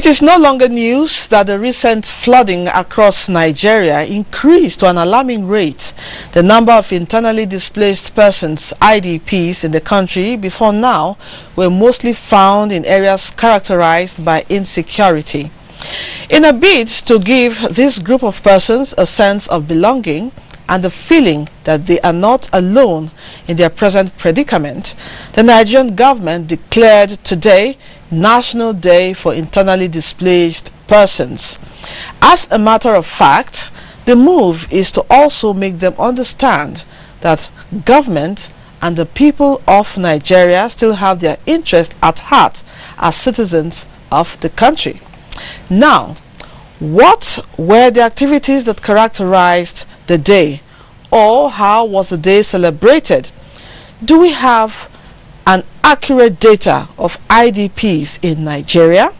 It is no longer news that the recent flooding across Nigeria increased to an alarming rate the number of internally displaced persons, IDPs, in the country before now were mostly found in areas characterized by insecurity. In a bid to give this group of persons a sense of belonging and the feeling that they are not alone in their present predicament, the Nigerian government declared today National Day for Internally Displaced Persons. As a matter of fact, the move is to also make them understand that government and the people of Nigeria still have their interest at heart as citizens of the country. Now, what were the activities that characterized the day, or how was the day celebrated? Do we have an accurate data of IDPs in Nigeria?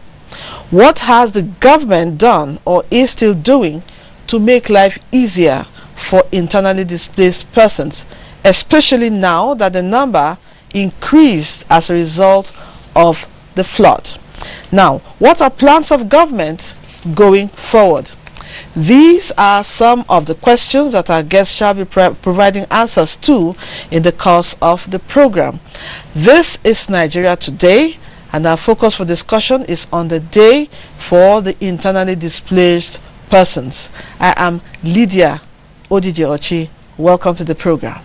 What has the government done or is still doing to make life easier for internally displaced persons, especially now that the number increased as a result of the flood? Now, what are plans of government going forward? These are some of the questions that our guests shall be providing answers to in the course of the program. This is Nigeria Today, and our focus for discussion is on the day for the internally displaced persons. I am Lydia Odije-Ochi. Welcome to the program.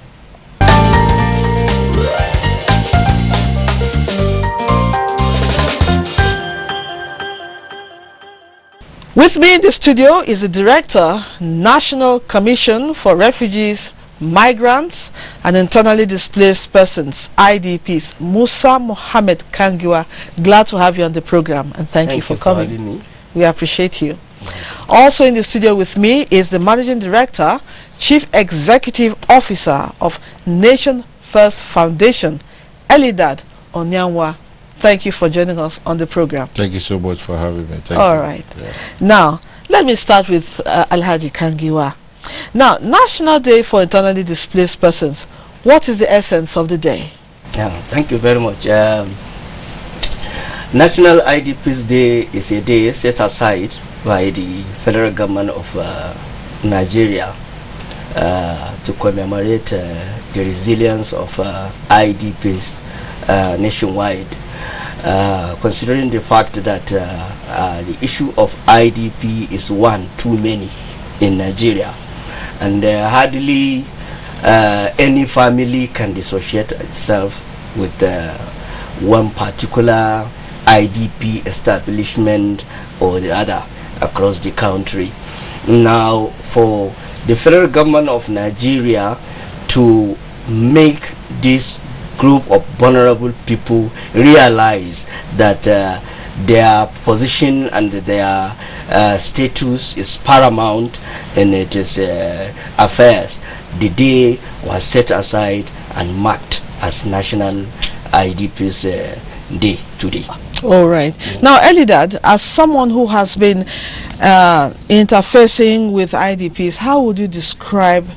With me in the studio is the Director, National Commission for Refugees, Migrants and Internally Displaced Persons, IDPs, Musa Mohammed Kangiwa. Glad to have you on the program, and thank you for coming. Having me. We appreciate you. Also in the studio with me is the Managing Director, Chief Executive Officer of Nation First Foundation, Elidad Onyanwa. Thank you for joining us on the program. Thank you so much for having me. Thank All you. right. Yeah. Now, let me start with Alhaji Kangiwa. Now, National Day for Internally Displaced Persons. What is the essence of the day? Thank you very much. National IDPs Day is a day set aside by the federal government of Nigeria to commemorate the resilience of IDPs nationwide. Considering the fact that the issue of IDP is one too many in Nigeria, and hardly any family can dissociate itself with one particular IDP establishment or the other across the country. Now, for the federal government of Nigeria to make this group of vulnerable people realize that their position and their status is paramount in its affairs, the day was set aside and marked as National IDPs Day today. All right. Now, Elidad, as someone who has been interfacing with IDPs, how would you describe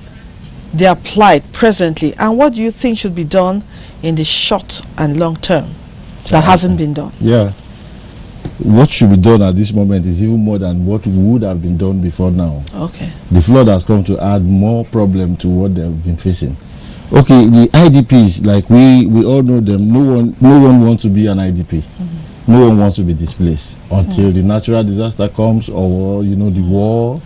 their plight presently, and what do you think should be done in the short and long term that hasn't been done? Yeah. What should be done at this moment is even more than what would have been done before now. Okay. The flood has come to add more problem to what they have been facing. Okay, the IDPs, like we all know them, no one wants to be an IDP. No one wants to be displaced until the natural disaster comes, or the war,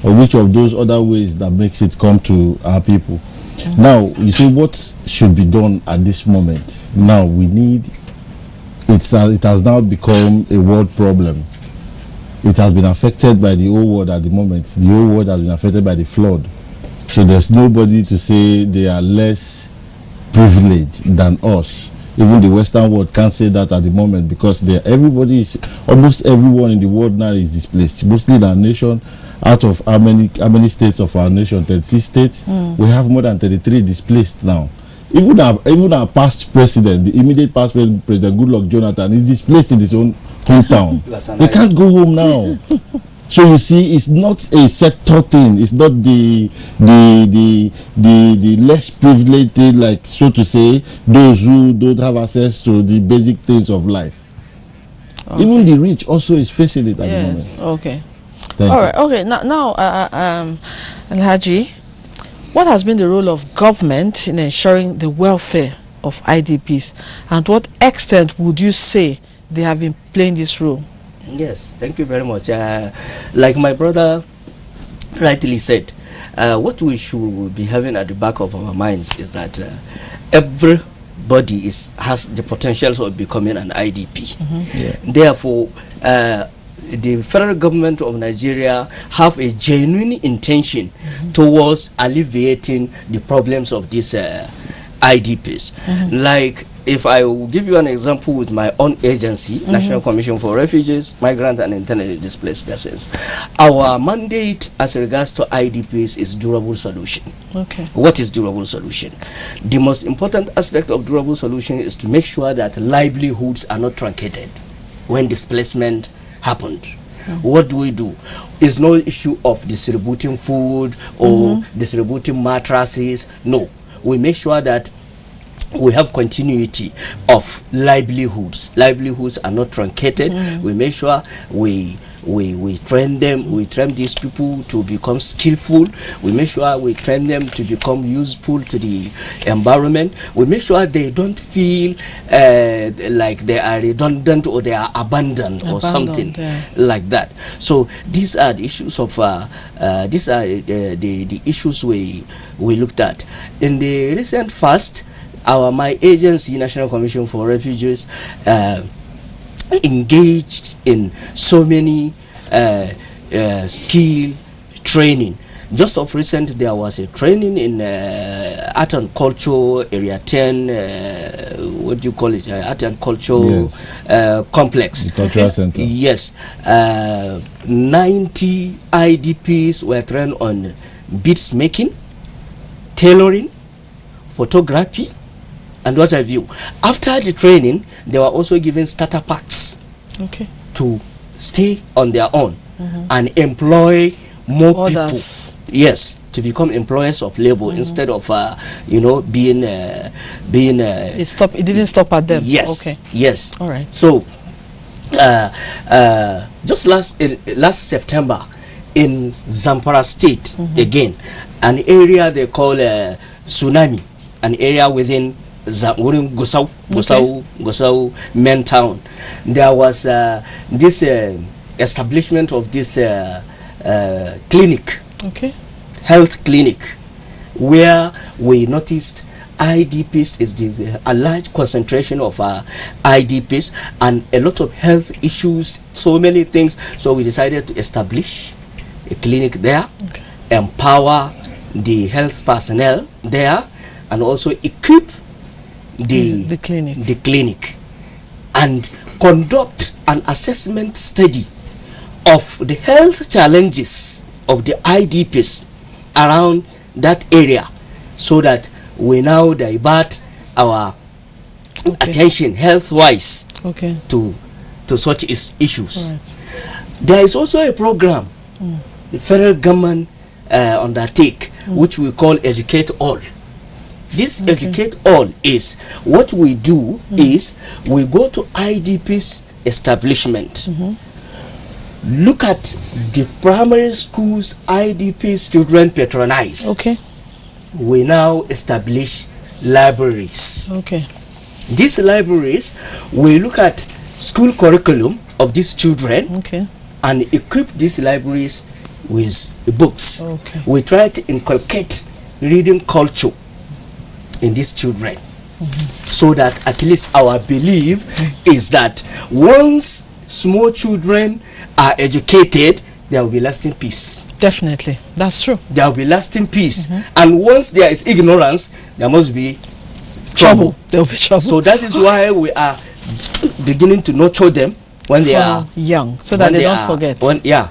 or which of those other ways that makes it come to our people. Now, you see what should be done at this moment. Now, we need, it has now become a world problem. It has been affected by the whole world at the moment. The whole world has been affected by the flood. So there's nobody to say they are less privileged than us. Even the Western world can't say that at the moment, because almost everyone in the world now is displaced. Mostly in our nation, out of how many states of our nation, 36 states, we have more than 33 displaced now. Even our past president, the immediate past president, Goodluck Jonathan, is displaced in his own hometown. They can't go home now. So you see, it's not a sector thing. It's not the less privileged thing, like, so to say, those who don't have access to the basic things of life. Okay. Even the rich also is facing it at the moment. Okay. Thank All you. right. Okay. Now, Alhaji, what has been the role of government in ensuring the welfare of IDPs, and to what extent would you say they have been playing this role? Yes, thank you very much. Like my brother rightly said, what we should be having at the back of our minds is that everybody has the potential of becoming an IDP. Therefore, the federal government of Nigeria have a genuine intention towards alleviating the problems of these IDPs. Like, if I will give you an example with my own agency, National Commission for Refugees, Migrants and Internally Displaced Persons, our mandate as regards to IDPs is durable solution. Okay. What is durable solution? The most important aspect of durable solution is to make sure that livelihoods are not truncated when displacement happened. What do? It's no issue of distributing food or distributing mattresses. No, we make sure that we have continuity of livelihoods. Livelihoods are not truncated. We make sure we train them. We train these people to become skillful. We make sure we train them to become useful to the environment. We make sure they don't feel like they are redundant or they are abandoned or something like that. So these are the issues of these are the issues we looked at in the recent past. My agency, National Commission for Refugees, engaged in so many skill training. Just of recent, there was a training in art and culture area 10. What do you call it? Art and culture complex. The cultural center. Yes, 90 IDPs were trained on beads making, tailoring, photography, and what have you. After the training, they were also given starter packs to stay on their own and employ more people. Yes, to become employers of labor instead of being it didn't stop at them. Yes. Okay. Yes. All right. So just last September in Zamfara State, again, an area they call Tsunami, an area within Gusau main town. There was this establishment of this clinic, health clinic, where we noticed IDPs is a large concentration of IDPs and a lot of health issues, so many things. So we decided to establish a clinic there, empower the health personnel there, and also equip the clinic and conduct an assessment study of the health challenges of the IDPs around that area, so that we now divert our attention health-wise to such issues. There is also a program the federal government undertake, which we call Educate All. This Educate All is what we do is we go to IDP's establishment, look at the primary schools IDP's children patronize. We now establish libraries. These libraries, we look at school curriculum of these children and equip these libraries with books. We try to inculcate reading culture in these children, so that at least our belief is that once small children are educated, there will be lasting peace. Definitely, that's true. There will be lasting peace, and once there is ignorance, there must be trouble. There will be trouble. So that is why we are beginning to nurture them when they are young, so that they don't forget. When they are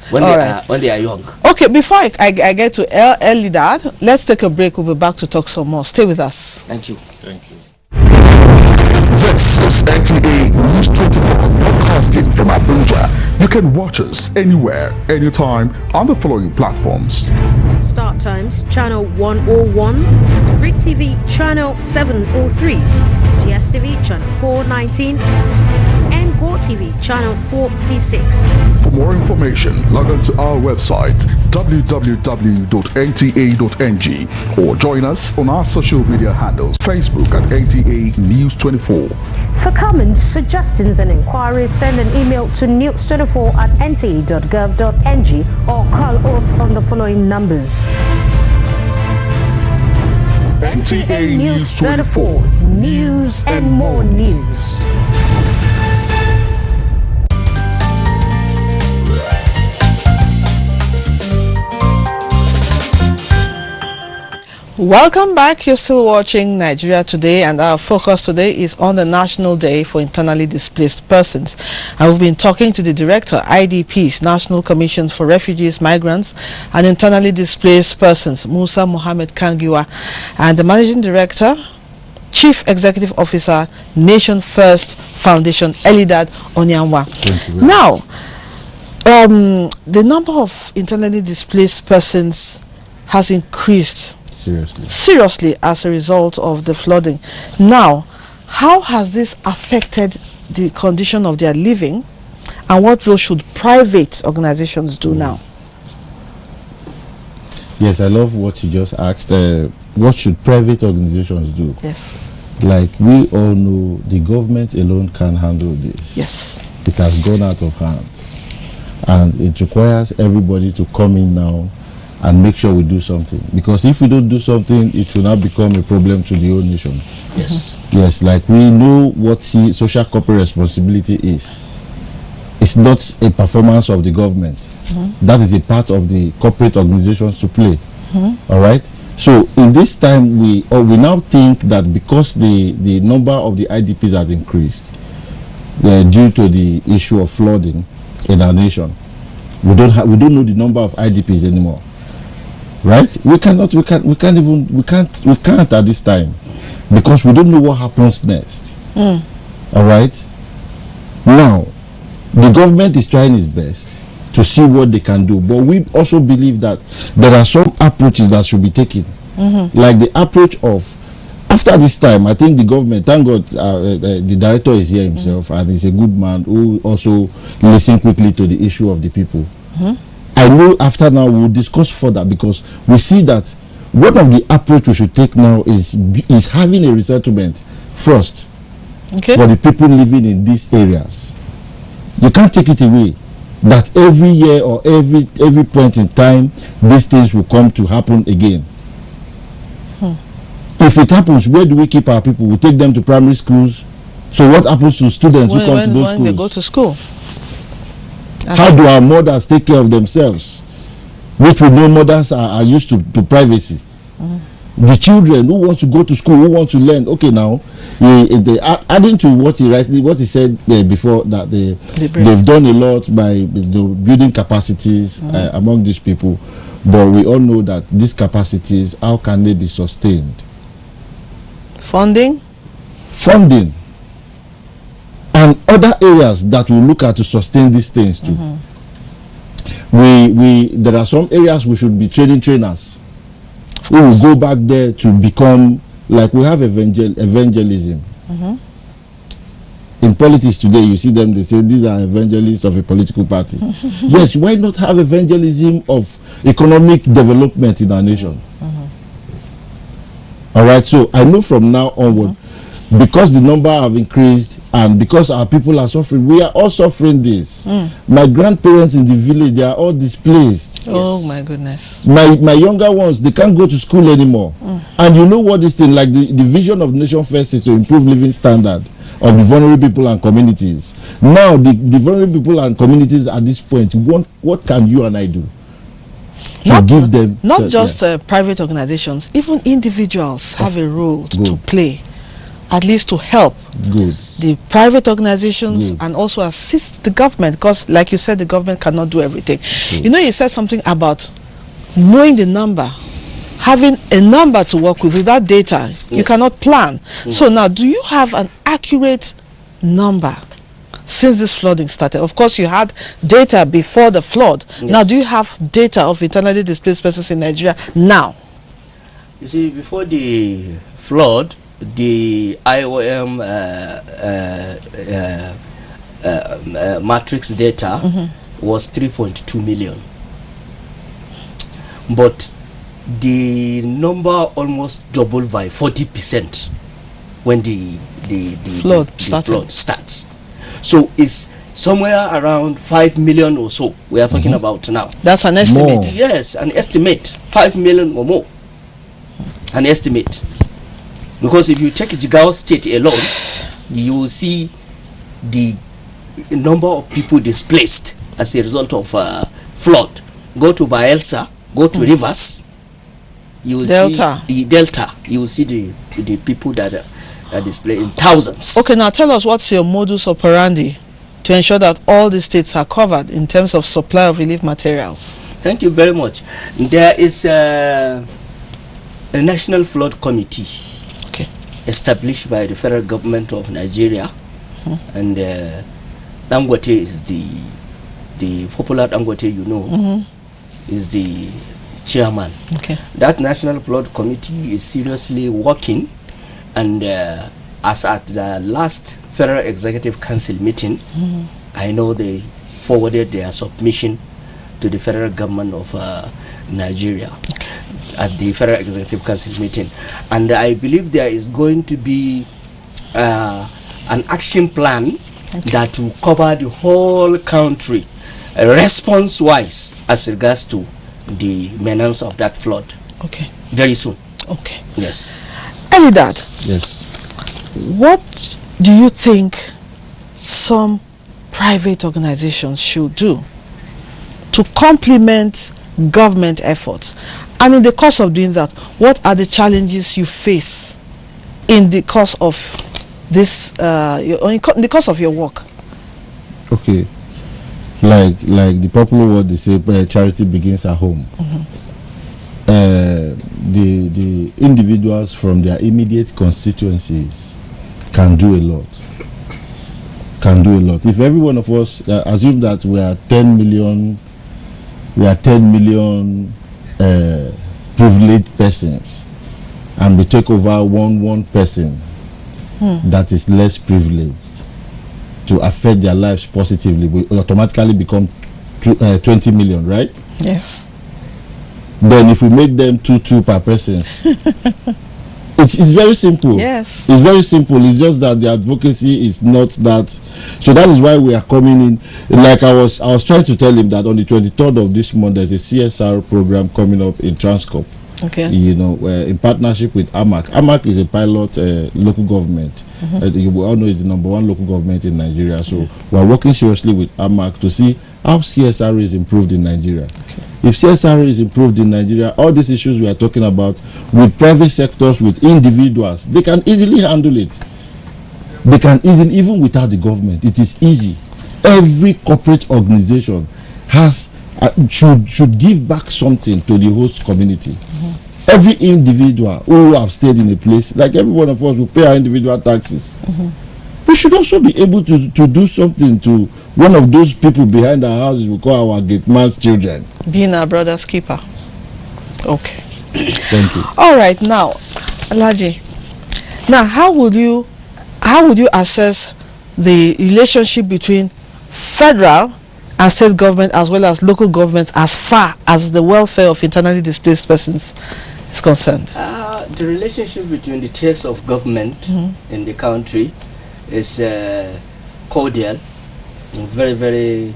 young. Okay, before I get to early dad, let's take a break. We'll be back to talk some more. Stay with us. Thank you. Thank you. This is NTA News 24, broadcasting from Abuja. You can watch us anywhere, anytime on the following platforms: Start Times Channel 101, Freak TV Channel 703, GSTV Channel 419, Go TV, channel 46. For more information, log on to our website www.nta.ng or join us on our social media handles, Facebook at NTA News 24. For comments, suggestions and inquiries, send an email to news24@nta.gov.ng or call us on the following numbers. NTA News 24, news and more news. Welcome back. You're still watching Nigeria Today, and our focus today is on the National Day for Internally Displaced Persons. And we've been talking to the Director, IDPs, National Commissions for Refugees, Migrants and Internally Displaced Persons, Musa Mohammed Kangiwa, and the Managing Director, Chief Executive Officer, Nation First Foundation, Elidad Onyanwa. Now, the number of internally displaced persons has increased seriously as a result of the flooding. Now, how has this affected the condition of their living, and what role should private organizations do now? Yes, I love what you just asked. What should private organizations do? Yes. Like we all know, the government alone can't handle this. Yes. It has gone out of hand, and it requires everybody to come in now and make sure we do something, because if we don't do something, it will now become a problem to the whole nation. Yes. Yes, like we know what social corporate responsibility is. It's not a performance of the government. That is a part of the corporate organizations to play. All right. So in this time, we now think that because the number of the IDPs has increased due to the issue of flooding in our nation, we don't know the number of IDPs anymore. Right? We can't at this time, because we don't know what happens next. All right. Now, the government is trying its best to see what they can do, but we also believe that there are some approaches that should be taken, like the approach of, after this time, I think the government, thank God, the director is here himself, and he's a good man who also listens quickly to the issue of the people. I know after now we'll discuss further, because we see that one of the approach we should take now is having a resettlement first for the people living in these areas. You can't take it away that every year or every point in time these things will come to happen again. If it happens, where do we keep our people? We take them to primary schools. So what happens to students who come to those schools? When they go to school. How do our mothers take care of themselves? Which we know mothers are used to privacy. The children who want to go to school, who want to learn. Okay, now, adding to what he said before, that they've done a lot by building capacities among these people. But we all know that these capacities, how can they be sustained? Funding, and other areas that we look at to sustain these things too. There are some areas we should be training trainers who will go back there to become, like we have evangelism. In politics today, you see them, they say these are evangelists of a political party. Yes, why not have evangelism of economic development in our nation? All right, so I know from now onward, because the number have increased and because our people are suffering, we are all suffering this. My grandparents in the village, they are all displaced. Oh my goodness. My younger ones, they can't go to school anymore. And you know what this thing, like the vision of Nation First is to improve living standard of the vulnerable people and communities. Now the vulnerable people and communities at this point, what can you and I do to give them? Not just private organizations, even individuals have a role to play, at least to help the private organizations and also assist the government, because like you said, the government cannot do everything. You know, you said something about knowing the number, having a number to work with. Without data, you cannot plan. So now, do you have an accurate number since this flooding started? Of course, you had data before the flood. Now, do you have data of internally displaced persons in Nigeria now? You see, before the flood, the IOM matrix data was 3.2 million, but the number almost doubled by 40% when the flood starts. So it's somewhere around 5 million or so we are talking about now. That's an estimate. More. Yes, an estimate. 5 million or more. An estimate. Because if you take Jigawa State alone, you will see the number of people displaced as a result of flood. Go to Bayelsa, go to Rivers, you will see Delta. You will see the people that are displayed in thousands. Okay, now tell us, what's your modus operandi to ensure that all the states are covered in terms of supply of relief materials? Thank you very much. There is a National Flood Committee established by the federal government of Nigeria, and Dangote is the popular Dangote, is the chairman. That National Flood Committee is seriously working, and as at the last Federal Executive Council meeting, I know they forwarded their submission to the federal government of Nigeria at the Federal Executive Council meeting, and I believe there is going to be an action plan that will cover the whole country response-wise as regards to the menace of that flood. Very soon. Yes. Elidad. Yes. What do you think some private organizations should do to complement government efforts? And in the course of doing that, what are the challenges you face in the course of this, in the course of your work? Okay, like the popular word they say, charity begins at home. The individuals from their immediate constituencies can do a lot. If every one of us assume that we are 10 million privileged persons, and we take over one person that is less privileged to affect their lives positively, we automatically become 20 million, right? Yes. Then if we make them two per person, it's very simple. Yes. It's very simple. It's just that the advocacy is not that. So that is why we are coming in. Like I was trying to tell him that on the 23rd of this month there's a CSR program coming up in Transcorp. In partnership with AMAC. AMAC is a pilot local government. You all know it's the #1 local government in Nigeria. So we're working seriously with AMAC to see how CSR is improved in Nigeria. If CSR is improved in Nigeria, all these issues we are talking about with private sectors, with individuals, they can easily handle it. They can easily, even without the government, it is easy. Every corporate organization has should give back something to the host community. Every individual who have stayed in a place, like every one of us will pay our individual taxes. We should also be able to do something to one of those people behind our houses we call our gate man's children. Being our brother's keeper. Okay. Thank you. All right, now, Alhaji, now how would you assess the relationship between federal and state government as well as local governments as far as the welfare of internally displaced persons is concerned? The relationship between the tiers of government in the country is cordial, very, very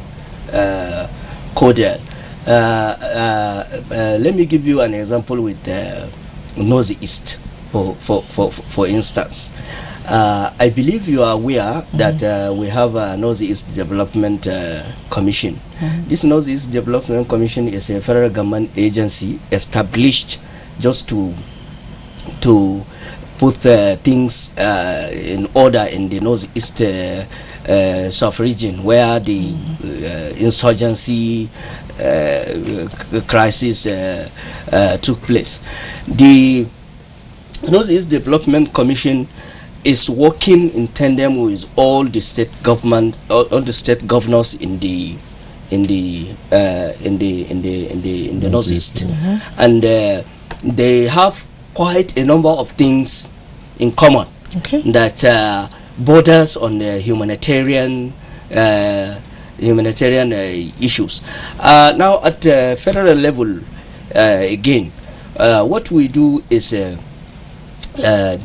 cordial. Let me give you an example with Northeast, for instance. I believe you are aware that we have a Northeast Development Commission. This Northeast Development Commission is a federal government agency established just to put things in order in the Northeast sub-region where the insurgency crisis took place. The Northeast Development Commission is working in tandem with all the state government, all the state governors in the Northeast, and they have quite a number of things in common that borders on the humanitarian humanitarian issues. Now at the federal level, again, what we do is the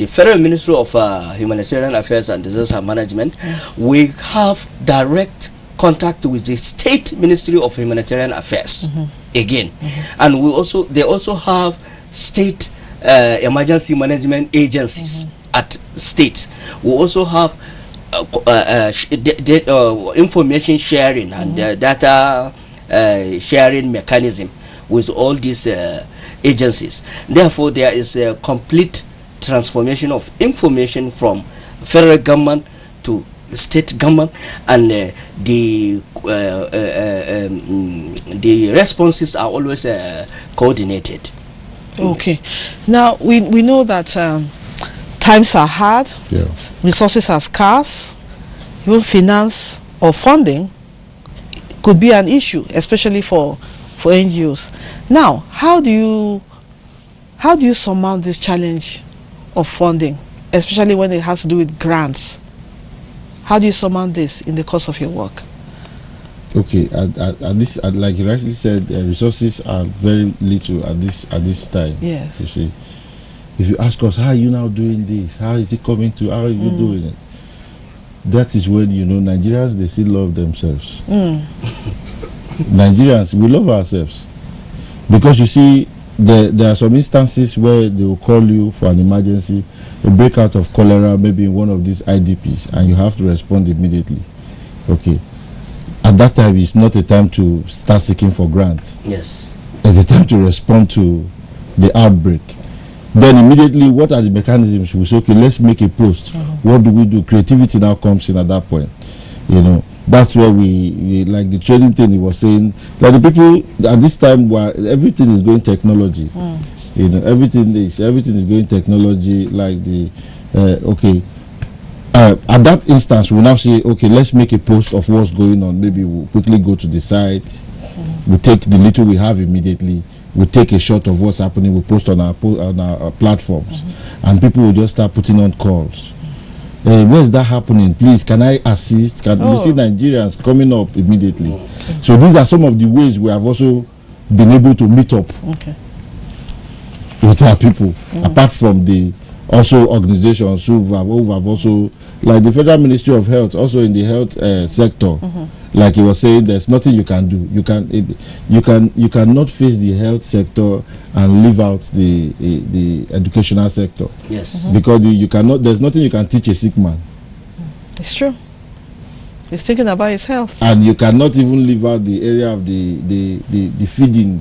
Federal Ministry of Humanitarian Affairs and Disaster Management, we have direct contact with the State Ministry of Humanitarian Affairs again, and they also have state emergency management agencies at states. We also have information sharing and data sharing mechanism with all these agencies. Therefore, there is a complete transformation of information from federal government to state government, and the responses are always coordinated. Okay. Now we know that times are hard, resources are scarce, even finance or funding could be an issue, especially for NGOs. Now, how do you surmount this challenge of funding, especially when it has to do with grants? How do you surmount this in the course of your work? Okay, like you rightly said, resources are very little at this time. Yes. You see, if you ask us, how are you now doing this? How is it coming to? How are you doing it? That is when you know Nigerians, they still love themselves. Nigerians, we love ourselves, because you see, there are some instances where they will call you for an emergency, a breakout of cholera, maybe in one of these IDPs, and you have to respond immediately. Okay. At that time, it's not a time to start seeking for grants. Yes. It's a time to respond to the outbreak. Then immediately, what are the mechanisms? We say, okay, let's make a post. What do we do? Creativity now comes in at that point. You know, that's where we like the training thing he was saying. Like the people at this time, everything is going technology. You know, everything is going technology. Like the okay. At that instance, we'll now say, okay, let's make a post of what's going on. Maybe we'll quickly go to the site. We'll take the little we have immediately. We'll take a shot of what's happening. We'll post on our platforms. And people will just start putting on calls. Where's that happening? Please, can I assist? You see Nigerians coming up immediately. Okay. So these are some of the ways we have also been able to meet up with our people, apart from the also organizations who have also, like the Federal Ministry of Health, also in the health sector. Like he was saying, there's nothing you can do. You cannot face the health sector and leave out the educational sector. Yes. Because there's nothing you can teach a sick man. It's true. He's thinking about his health. And you cannot even leave out the area of the feeding.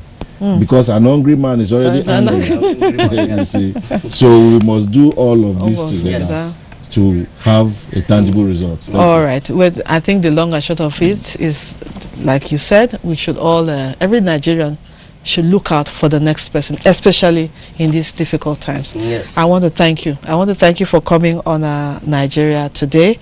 Because an hungry man is already hungry. You see. So we must do all of this together to have a tangible result. All right. Well, I think the long and short of it is, like you said, we should all, every Nigerian should look out for the next person, especially in these difficult times. Yes. I want to thank you. I want to thank you for coming on Nigeria today.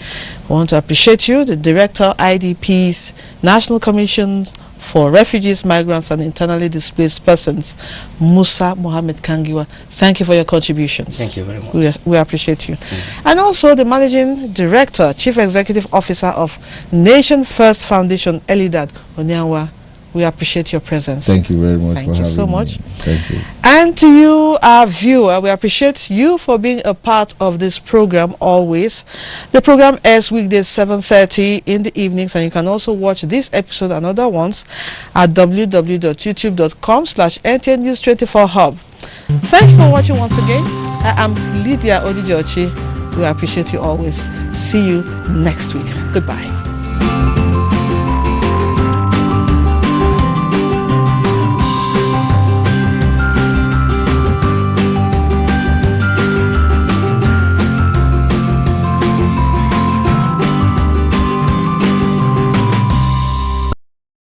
I want to appreciate you, the Director, IDPs, National Commission for Refugees, Migrants and Internally Displaced Persons, Musa Mohammed Kangiwa. Thank you for your contributions. Thank you very much. We appreciate you. And also the Managing Director, Chief Executive Officer of Nation First Foundation, Elidad Onyanwa. We appreciate your presence. Thank you very much. Thank you so much. Thank you. And to you, our viewer, we appreciate you for being a part of this program always. The program airs weekdays 7:30 in the evenings, and you can also watch this episode and other ones at www.youtube.com/NTA News 24 Hub. Thank you for watching once again. I am Lydia Odijochi. We appreciate you always. See you next week. Goodbye.